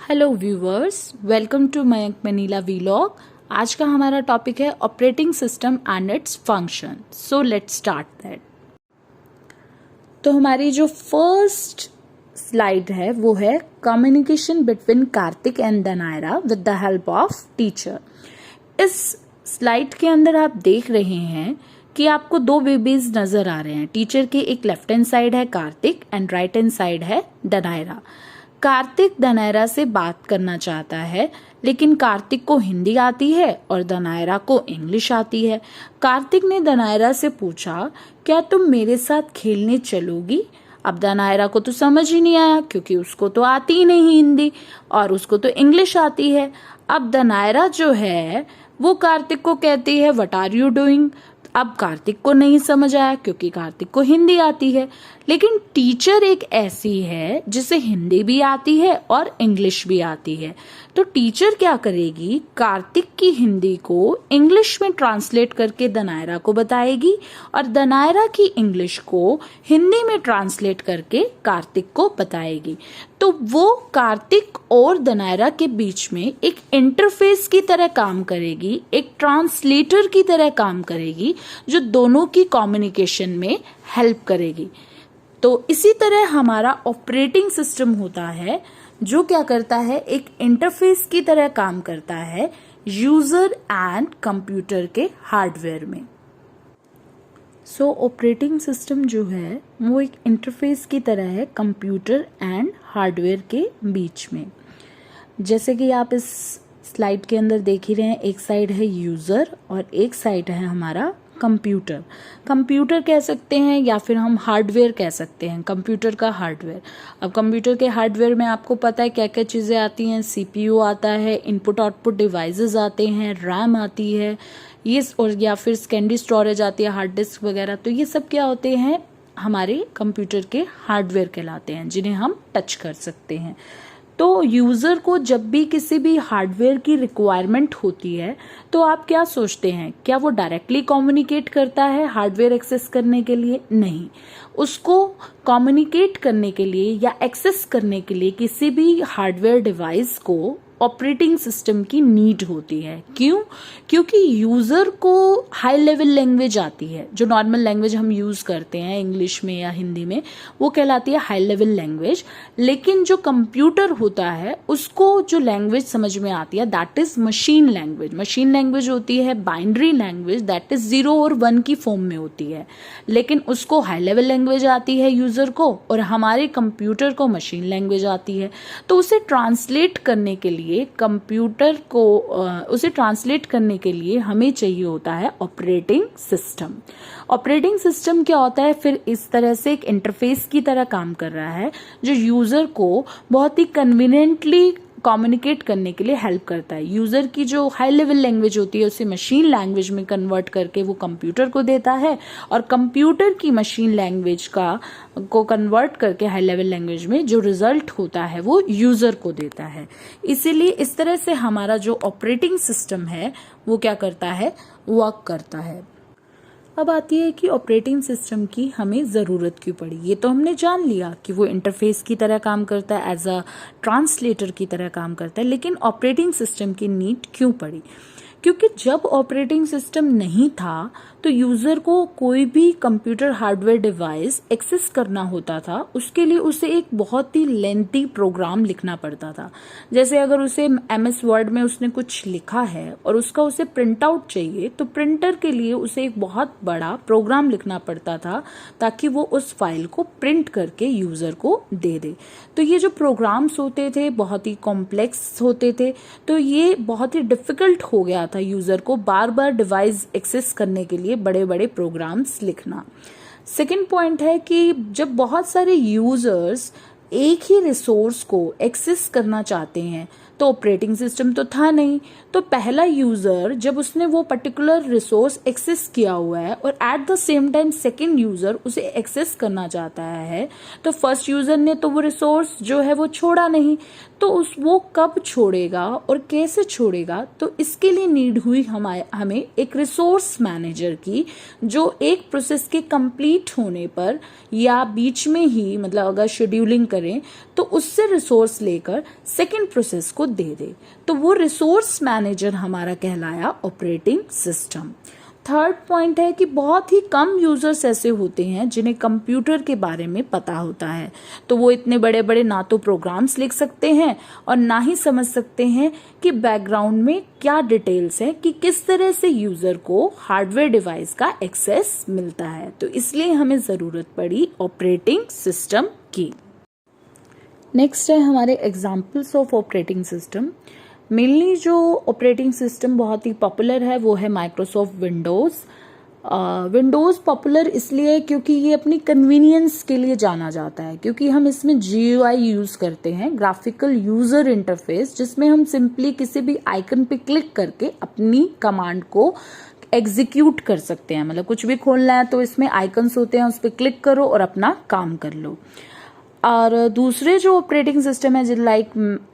Hello viewers, welcome to Mayank Manila vlog. आज का हमारा टॉपिक है operating system and its function. So let's start that. तो हमारी जो फर्स्ट स्लाइड है वो है communication between Kartik and Danaira with the help of teacher. इस स्लाइड के अंदर आप देख रहे हैं कि आपको दो बेबीज नजर आ रहे हैं। टीचर के एक लेफ्ट हैंड साइड है Kartik and right hand side है दनायरा। कार्तिक दनायरा से बात करना चाहता है, लेकिन कार्तिक को हिंदी आती है और दनायरा को इंग्लिश आती है। कार्तिक ने दनायरा से पूछा, क्या तुम मेरे साथ खेलने चलोगी? अब दनायरा को तो समझ ही नहीं आया, क्योंकि उसको तो आती ही नहीं हिंदी और उसको तो इंग्लिश आती है। अब दनायरा जो है वो कार्तिक को कहती है, व्हाट आर यू डूइंग? अब कार्तिक को नहीं समझ आया, क्योंकि कार्तिक को हिंदी आती है। लेकिन टीचर एक ऐसी है जिसे हिंदी भी आती है और इंग्लिश भी आती है। तो टीचर क्या करेगी, कार्तिक की हिंदी को इंग्लिश में ट्रांसलेट करके दनायरा को बताएगी और दनायरा की इंग्लिश को हिंदी में ट्रांसलेट करके कार्तिक को बताएगी। तो वो कार्तिक और दनायरा के बीच में एक इंटरफेस की तरह काम करेगी, एक ट्रांसलेटर की तरह काम करेगी, जो दोनों की कम्युनिकेशन में हेल्प करेगी। तो इसी तरह हमारा ऑपरेटिंग सिस्टम होता है, जो क्या करता है, एक इंटरफेस की तरह काम करता है यूजर एंड कंप्यूटर के हार्डवेयर में। सो ऑपरेटिंग सिस्टम जो है वो एक इंटरफेस की तरह है कंप्यूटर एंड हार्डवेयर के बीच में। जैसे कि आप इस स्लाइड के अंदर देख ही रहे हैं, एक साइड है यूजर और एक साइड है हमारा कंप्यूटर। कंप्यूटर कह सकते हैं या फिर हम हार्डवेयर कह सकते हैं, कंप्यूटर का हार्डवेयर। अब कंप्यूटर के हार्डवेयर में आपको पता है क्या क्या चीज़ें आती हैं। सीपीयू आता है, इनपुट आउटपुट डिवाइसेस आते हैं, रैम आती है, ये और या फिर सेकेंडरी स्टोरेज आती है, हार्ड डिस्क वगैरह। तो ये सब क्या होते हैं, हमारे कंप्यूटर के हार्डवेयर कहलाते हैं, जिन्हें हम टच कर सकते हैं। तो यूजर को जब भी किसी भी हार्डवेयर की रिक्वायरमेंट होती है, तो आप क्या सोचते हैं, क्या वो डायरेक्टली कम्युनिकेट करता है हार्डवेयर एक्सेस करने के लिए? नहीं, उसको कम्युनिकेट करने के लिए या एक्सेस करने के लिए किसी भी हार्डवेयर डिवाइस को ऑपरेटिंग सिस्टम की नीड होती है। क्यों? क्योंकि यूजर को हाई लेवल लैंग्वेज आती है, जो नॉर्मल लैंग्वेज हम यूज करते हैं इंग्लिश में या हिंदी में, वो कहलाती है हाई लेवल लैंग्वेज। लेकिन जो कंप्यूटर होता है उसको जो लैंग्वेज समझ में आती है, that is machine language. Machine language होती है बाइनरी लैंग्वेज, दैट इज 0 और 1 की फॉर्म में होती है। लेकिन उसको हाई लेवल लैंग्वेज आती है यूजर को, और हमारे कंप्यूटर को मशीन लैंग्वेज आती है। तो उसे ट्रांसलेट करने के लिए कंप्यूटर को उसे ट्रांसलेट करने के लिए हमें चाहिए होता है ऑपरेटिंग सिस्टम। ऑपरेटिंग सिस्टम क्या होता है, फिर इस तरह से एक इंटरफेस की तरह काम कर रहा है, जो यूजर को बहुत ही कन्वीनियंटली कम्युनिकेट करने के लिए हेल्प करता है। यूजर की जो हाई लेवल लैंग्वेज होती है उसे मशीन लैंग्वेज में कन्वर्ट करके वो कंप्यूटर को देता है, और कंप्यूटर की मशीन लैंग्वेज को कन्वर्ट करके हाई लेवल लैंग्वेज में जो रिजल्ट होता है वो यूजर को देता है। इसीलिए इस तरह से हमारा जो ऑपरेटिंग सिस्टम है वो क्या करता है, वर्क करता है। अब आती है कि ऑपरेटिंग सिस्टम की हमें ज़रूरत क्यों पड़ी। ये तो हमने जान लिया कि वो इंटरफेस की तरह काम करता है, एज अ ट्रांसलेटर की तरह काम करता है, लेकिन ऑपरेटिंग सिस्टम की नीड क्यों पड़ी? क्योंकि जब ऑपरेटिंग सिस्टम नहीं था तो यूजर को कोई भी कंप्यूटर हार्डवेयर डिवाइस एक्सेस करना होता था, उसके लिए उसे एक बहुत ही लेंथी प्रोग्राम लिखना पड़ता था। जैसे अगर उसे MS वर्ड में उसने कुछ लिखा है और उसका उसे प्रिंट आउट चाहिए, तो प्रिंटर के लिए उसे एक बहुत बड़ा प्रोग्राम लिखना पड़ता था, ताकि वो उस फाइल को प्रिंट करके यूजर को दे दे। तो ये जो प्रोग्राम्स होते थे बहुत ही कॉम्प्लेक्स होते थे, तो ये बहुत ही डिफिकल्ट हो गया था यूजर को बार बार डिवाइस एक्सेस करने के लिए बड़े बड़े प्रोग्राम्स लिखना। सेकंड पॉइंट है कि जब बहुत सारे यूजर्स एक ही रिसोर्स को एक्सेस करना चाहते हैं, तो ऑपरेटिंग सिस्टम तो था नहीं। तो पहला यूजर जब उसने वो पर्टिकुलर रिसोर्स एक्सेस किया हुआ है और at the same time second user उसे एक्सेस करना चाहता है, तो फर्स्ट यूजर ने तो वो रिसोर्स जो है वो छोड़ा नहीं, तो वो कब छोड़ेगा और कैसे छोड़ेगा, तो इसके लिए नीड हुई हमें एक रिसोर्स मैनेजर की, जो एक प्रोसेस के कंप्लीट होने पर या बीच में ही मतलब अगर शेड्यूलिंग करें तो उससे रिसोर्स लेकर सेकेंड प्रोसेस को दे दे। तो वो रिसोर्स मैनेजर हमारा कहलाया ऑपरेटिंग सिस्टम। थर्ड पॉइंट है कि बहुत ही कम यूजर्स ऐसे होते हैं जिन्हें कंप्यूटर के बारे में पता होता है, तो वो इतने बड़े बड़े ना तो प्रोग्राम्स लिख सकते हैं और ना ही समझ सकते हैं कि बैकग्राउंड में क्या डिटेल्स है, कि किस तरह से यूजर को हार्डवेयर डिवाइस का एक्सेस मिलता है। तो इसलिए हमें जरूरत पड़ी ऑपरेटिंग सिस्टम की। नेक्स्ट है हमारे examples of operating system. Mainly जो ऑपरेटिंग सिस्टम बहुत ही पॉपुलर है वो है माइक्रोसॉफ्ट विंडोज़। विंडोज़ पॉपुलर इसलिए क्योंकि ये अपनी कन्वीनियंस के लिए जाना जाता है, क्योंकि हम इसमें GUI यूज़ करते हैं, ग्राफिकल यूज़र इंटरफेस, जिसमें हम सिंपली किसी भी आइकन पे क्लिक करके अपनी कमांड को एग्जीक्यूट कर सकते हैं। मतलब कुछ भी खोलना है तो इसमें आइकन्स होते हैं, उस पर क्लिक करो और अपना काम कर लो। और दूसरे जो ऑपरेटिंग सिस्टम है like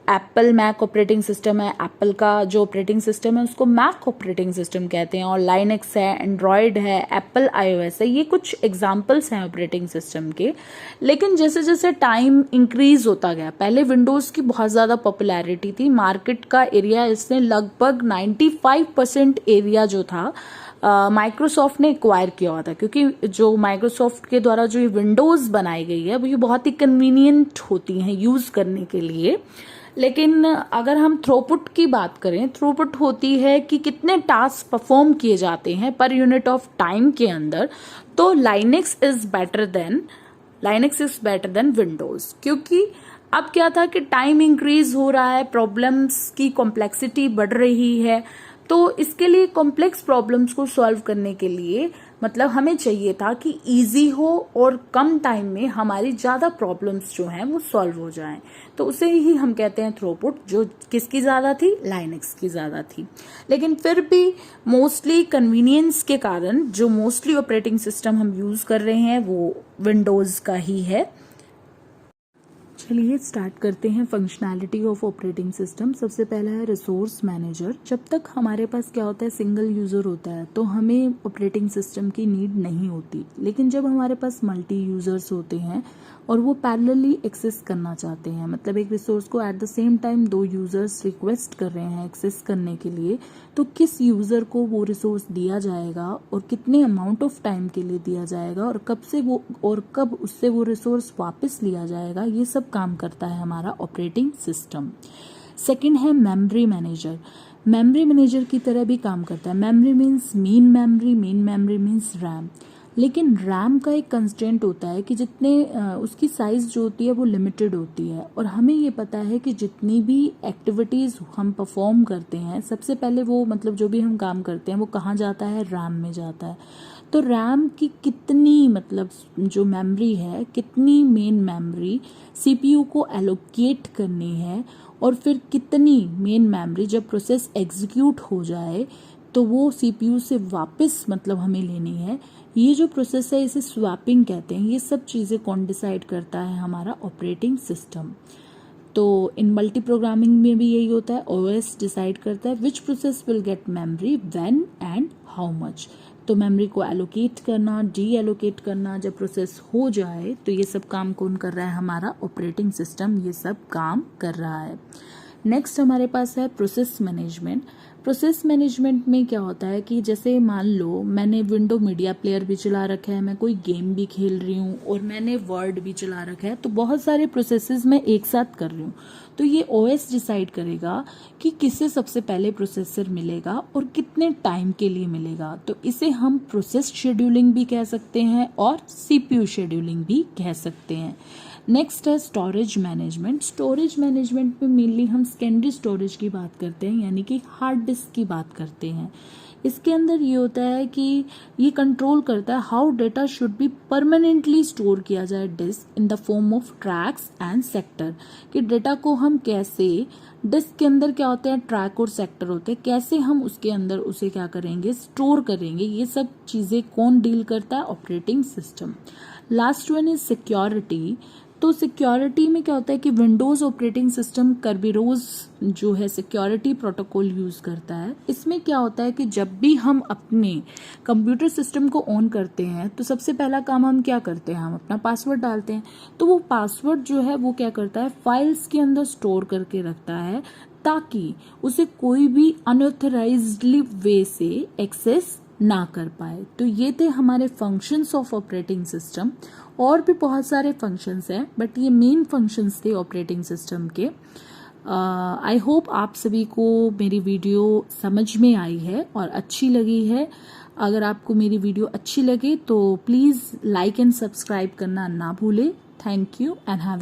Apple Mac operating system है, एप्पल का जो ऑपरेटिंग सिस्टम है उसको मैक ऑपरेटिंग सिस्टम कहते हैं, और लाइनक्स है, एंड्रॉयड है, एप्पल iOS है। ये कुछ एग्जांपल्स हैं ऑपरेटिंग सिस्टम के। लेकिन जैसे जैसे टाइम इंक्रीज होता गया, पहले विंडोज़ की बहुत ज़्यादा पॉपुलैरिटी थी, मार्केट का एरिया इसने लगभग 95% एरिया जो था माइक्रोसॉफ्ट ने एक्वायर किया हुआ था, क्योंकि जो माइक्रोसॉफ्ट के द्वारा जो ये विंडोज़ बनाई गई है वो ये बहुत ही कन्वीनियंट होती हैं यूज़ करने के लिए। लेकिन अगर हम थ्रूपुट की बात करें, थ्रूपुट होती है कि कितने टास्क परफॉर्म किए जाते हैं पर यूनिट ऑफ टाइम के अंदर, तो Linux is better than Windows. क्योंकि अब क्या था कि टाइम इंक्रीज हो रहा है, प्रॉब्लम्स की कॉम्प्लेक्सिटी बढ़ रही है, तो इसके लिए कॉम्प्लेक्स प्रॉब्लम्स को सॉल्व करने के लिए मतलब हमें चाहिए था कि इजी हो और कम टाइम में हमारी ज़्यादा प्रॉब्लम्स जो हैं वो सॉल्व हो जाएं। तो उसे ही हम कहते हैं थ्रूपुट, जो किसकी ज़्यादा थी, लाइनक्स की ज़्यादा थी। लेकिन फिर भी मोस्टली कन्वीनियंस के कारण जो मोस्टली ऑपरेटिंग सिस्टम हम यूज़ कर रहे हैं वो विंडोज़ का ही है। चलिए स्टार्ट करते हैं फंक्शनैलिटी ऑफ ऑपरेटिंग सिस्टम। सबसे पहला है रिसोर्स मैनेजर। जब तक हमारे पास क्या होता है, सिंगल यूज़र होता है तो हमें ऑपरेटिंग सिस्टम की नीड नहीं होती। लेकिन जब हमारे पास मल्टी यूज़र्स होते हैं और वो पैरेलली एक्सेस करना चाहते हैं, मतलब एक रिसोर्स को एट द सेम टाइम दो यूज़र्स रिक्वेस्ट कर रहे हैं एक्सेस करने के लिए, तो किस यूज़र को वो रिसोर्स दिया जाएगा और कितने अमाउंट ऑफ टाइम के लिए दिया जाएगा और कब उससे वो रिसोर्स वापस लिया जाएगा, ये सब काम करता है हमारा ऑपरेटिंग सिस्टम। सेकंड है मेमोरी मैनेजर। मेमोरी मैनेजर की तरह भी काम करता है। Memory means main memory means RAM. लेकिन रैम का एक कंस्ट्रेंट होता है कि जितने उसकी साइज जो होती है वो लिमिटेड होती है, और हमें ये पता है कि जितनी भी एक्टिविटीज़ हम परफॉर्म करते हैं सबसे पहले वो मतलब जो भी हम काम करते हैं वो कहाँ जाता है, रैम में जाता है। तो रैम की कितनी मतलब जो मेमोरी है, कितनी मेन मेमोरी CPU को एलोकेट करनी है, और फिर कितनी मेन मेमोरी जब प्रोसेस एग्जीक्यूट हो जाए तो वो CPU से वापस मतलब हमें लेनी है, ये जो प्रोसेस है इसे स्वैपिंग कहते हैं। ये सब चीज़ें कौन डिसाइड करता है, हमारा ऑपरेटिंग सिस्टम। तो इन मल्टी प्रोग्रामिंग में भी यही होता है, OS डिसाइड करता है which process will get memory when and how much. तो मेमोरी को एलोकेट करना, डी एलोकेट करना जब प्रोसेस हो जाए, तो ये सब काम कौन कर रहा है, हमारा ऑपरेटिंग सिस्टम ये सब काम कर रहा है। नेक्स्ट हमारे पास है प्रोसेस मैनेजमेंट। प्रोसेस मैनेजमेंट में क्या होता है कि जैसे मान लो मैंने विंडो मीडिया प्लेयर भी चला रखा है, मैं कोई गेम भी खेल रही हूँ और मैंने वर्ड भी चला रखा है, तो बहुत सारे प्रोसेसेस मैं एक साथ कर रही हूँ। तो ये OS डिसाइड करेगा कि किसे सबसे पहले प्रोसेसर मिलेगा और कितने टाइम के लिए मिलेगा। तो इसे हम प्रोसेस शेड्यूलिंग भी कह सकते हैं और CPU शेड्यूलिंग भी कह सकते हैं। नेक्स्ट है स्टोरेज मैनेजमेंट। स्टोरेज मैनेजमेंट में मेनली हम सेकेंडरी स्टोरेज की बात करते हैं, यानी कि हार्ड डिस्क की बात करते हैं। इसके अंदर ये होता है कि ये कंट्रोल करता है how data should be permanently store किया जाए disk in the form of tracks and sector, कि डेटा को हम कैसे, डिस्क के अंदर क्या होते हैं, ट्रैक और सेक्टर होते हैं, कैसे हम उसके अंदर उसे क्या करेंगे, स्टोर करेंगे। ये सब चीजें कौन डील करता है, operating system. Last one is security. तो सिक्योरिटी में क्या होता है कि विंडोज ऑपरेटिंग सिस्टम कर्बेरोज जो है सिक्योरिटी प्रोटोकॉल यूज करता है। इसमें क्या होता है कि जब भी हम अपने कंप्यूटर सिस्टम को ऑन करते हैं तो सबसे पहला काम हम क्या करते हैं, हम अपना पासवर्ड डालते हैं। तो वो पासवर्ड जो है वो क्या करता है, फाइल्स के अंदर स्टोर करके रखता है ताकि उसे कोई भी अनऑथराइज्डली वे से एक्सेस ना कर पाए। तो ये थे हमारे फंक्शंस ऑफ ऑपरेटिंग सिस्टम। और भी बहुत सारे फंक्शंस हैं बट ये मेन फंक्शंस थे ऑपरेटिंग सिस्टम के। आई होप आप सभी को मेरी वीडियो समझ में आई है और अच्छी लगी है। अगर आपको मेरी वीडियो अच्छी लगे तो प्लीज़ लाइक एंड सब्सक्राइब करना ना भूलें। Thank you and have